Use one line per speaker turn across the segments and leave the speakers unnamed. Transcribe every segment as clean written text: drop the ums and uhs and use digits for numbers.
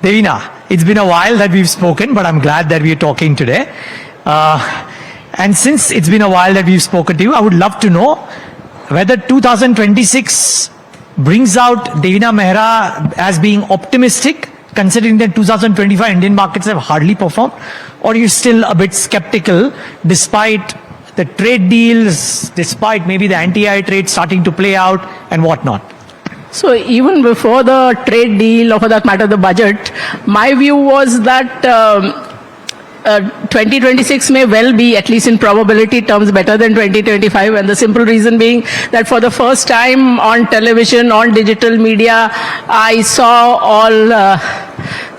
Devina, it's been a while that we've spoken, but I'm glad that we're talking today. And since it's been a while that we've spoken to you, I would love to know whether 2026 brings out Devina Mehra as being optimistic, considering that 2025 Indian markets have hardly performed, or you're still a bit skeptical despite the trade deals, despite maybe the anti-AI trade starting to play out and whatnot?
So even before the trade deal, or for that matter the budget, my view was that 2026 may well be, at least in probability terms, better than 2025, and the simple reason being that for the first time on television, on digital media, I saw all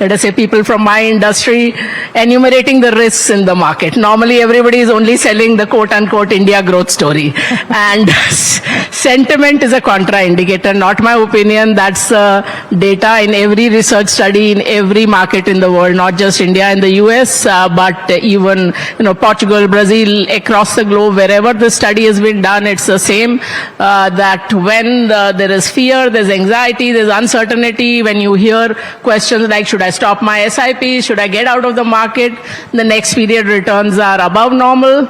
let us say people from my industry enumerating the risks in the market. Normally everybody is only selling the quote-unquote India growth story. And sentiment is a contra-indicator, not my opinion. That's data in every research study in every market in the world, not just India and the US, but even Portugal, Brazil, across the globe, wherever the study has been done, it's the same, that when there is fear, there's anxiety, there's uncertainty, when you hear questions like, should I stop my SIP? Should I get out of the market? The next period returns are above normal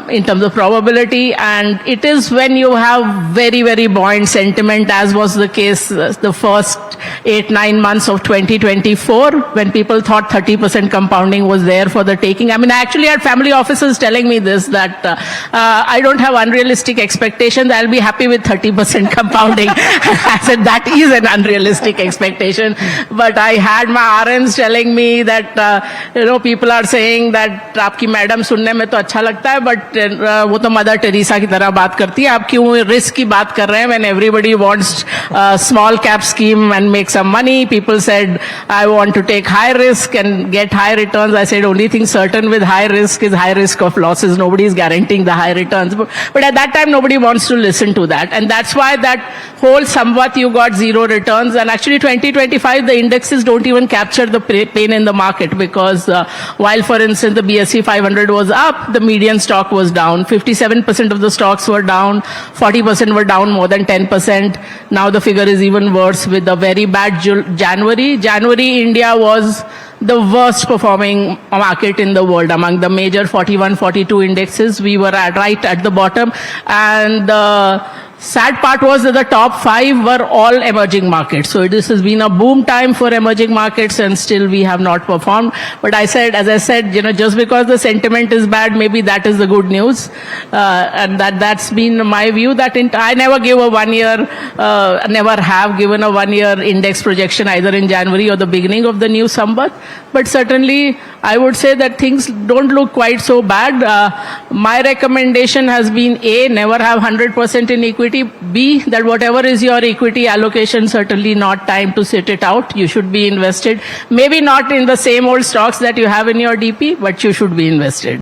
in terms of probability, and it is when you have very, very buoyant sentiment, as was the case the first 8-9 months of 2024, when people thought 30% compounding was there for the taking. I mean, I actually had family officers telling me this, that I don't have unrealistic expectations, I'll be happy with 30% compounding. I said, that is an unrealistic expectation. But I had my RMs telling me that, people are saying that आपकी madam सुनने में तो अच्छा लगता है, but वो तो mother Teresa की तरह बात करती है, आप क्यों रिस्क की बात कर रहे हैं when everybody wants small cap scheme and make some money? People said, I want to take high risk and get high returns. I said, only thing certain with high risk is high risk of losses. Nobody is guaranteeing the high returns. But at that time, nobody wants to listen to that. And that's why that whole somewhat you got zero returns. And actually 2025, the indexes don't even capture the pain in the market, because while, for instance, the BSE 500 was up, the median stock was down. 57% of the stocks were down. 40% were down more than 10%. Now the figure is even worse with a very bad January. January, India was the worst performing market in the world. Among the major 41, 42 indexes, we were right at the bottom. And the sad part was that the top 5 were all emerging markets. So this has been a boom time for emerging markets, and still we have not performed. But as I said, just because the sentiment is bad, maybe that is the good news. And that's been my view, that I never give a 1 year, never have given a 1 year index projection either in January or the beginning of the new Samvat. But certainly I would say that things don't look quite so bad. My recommendation has been A, never have 100% in equity. B, that whatever is your equity allocation, certainly not time to sit it out. You should be invested. Maybe not in the same old stocks that you have in your DP, but you should be invested.